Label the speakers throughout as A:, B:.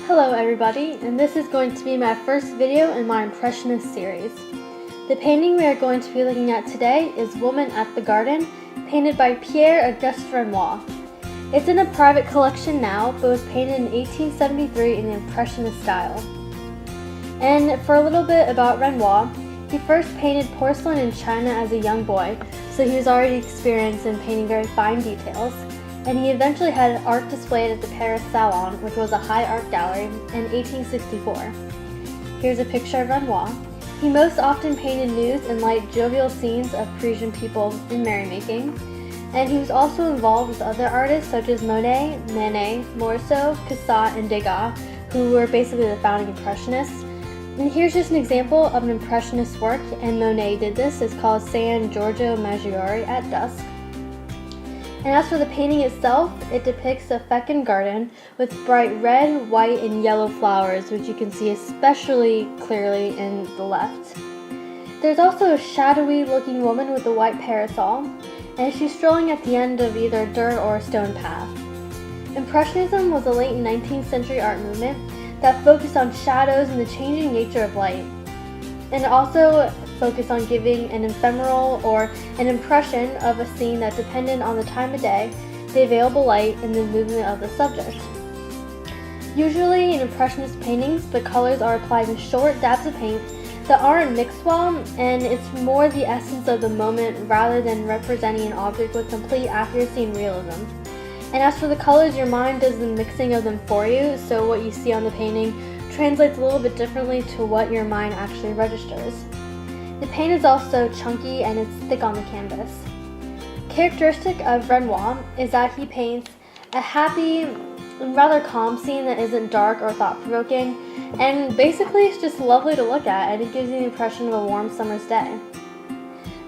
A: Hello everybody, and this is going to be my first video in my Impressionist series. The painting we are going to be looking at today is Woman at the Garden, painted by Pierre-Auguste Renoir. It's in a private collection now, but was painted in 1873 in the Impressionist style. And for a little bit about Renoir, he first painted porcelain in China as a young boy, so he was already experienced in painting very fine details. And he eventually had art displayed at the Paris Salon, which was a high art gallery, in 1864. Here's a picture of Renoir. He most often painted nudes and light jovial scenes of Parisian people in merrymaking, and he was also involved with other artists such as Monet, Manet, Morisot, Cassatt, and Degas, who were basically the founding Impressionists. And here's just an example of an Impressionist work, and Monet did this. It's called San Giorgio Maggiore at Dusk. And as for the painting itself, it depicts a fecund garden with bright red, white, and yellow flowers, which you can see especially clearly in the left. There's also a shadowy looking woman with a white parasol, and she's strolling at the end of either a dirt or a stone path. Impressionism was a late 19th century art movement that focused on shadows and the changing nature of light, and also focused on giving an ephemeral or an impression of a scene that depended on the time of day, the available light, and the movement of the subject. Usually in Impressionist paintings, the colors are applied in short dabs of paint that aren't mixed well, and it's more the essence of the moment rather than representing an object with complete accuracy and realism. And as for the colors, your mind does the mixing of them for you, so what you see on the painting translates a little bit differently to what your mind actually registers. The paint is also chunky and it's thick on the canvas. Characteristic of Renoir is that he paints a happy and rather calm scene that isn't dark or thought-provoking, and basically it's just lovely to look at, and it gives you the impression of a warm summer's day.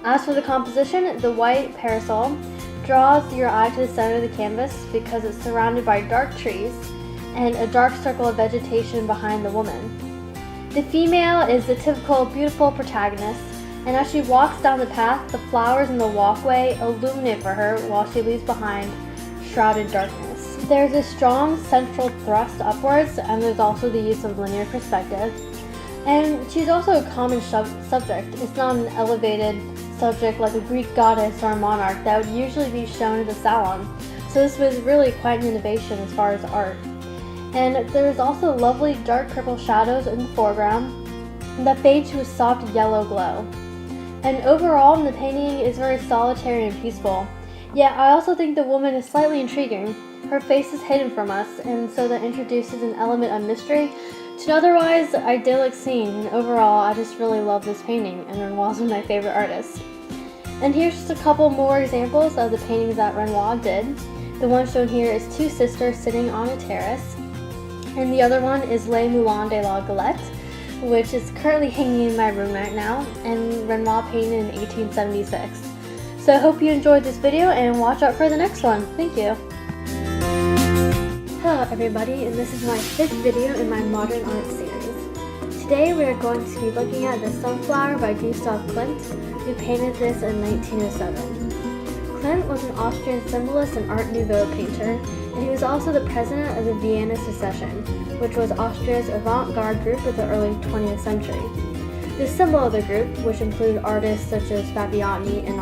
A: As for the composition, the white parasol draws your eye to the center of the canvas because it's surrounded by dark trees and a dark circle of vegetation behind the woman. The female is the typical beautiful protagonist, and as she walks down the path, the flowers in the walkway illuminate for her while she leaves behind shrouded darkness. There's a strong central thrust upwards, and there's also the use of linear perspective. And she's also a common subject. It's not an elevated subject like a Greek goddess or a monarch that would usually be shown at the salon. So this was really quite an innovation as far as art. And there's also lovely dark purple shadows in the foreground that fade to a soft yellow glow. And overall, the painting is very solitary and peaceful. Yet I also think the woman is slightly intriguing. Her face is hidden from us, and so that introduces an element of mystery to an otherwise idyllic scene. And overall, I just really love this painting, and Renoir's one of my favorite artists. And here's just a couple more examples of the paintings that Renoir did. The one shown here is two sisters sitting on a terrace, and the other one is Les Moulins de la Galette, which is currently hanging in my room right now, and Renoir painted in 1876. So I hope you enjoyed this video, and watch out for the next one. Thank you. Hello everybody, and this is my 5th video in my modern art series. Today we are going to be looking at The Sunflower by Gustav Klimt, who painted this in 1907. Klimt was an Austrian symbolist and Art Nouveau painter, and he was also the president of the Vienna Secession, which was Austria's avant-garde group of the early 20th century. The symbol of the group, which included artists such as Fabiani and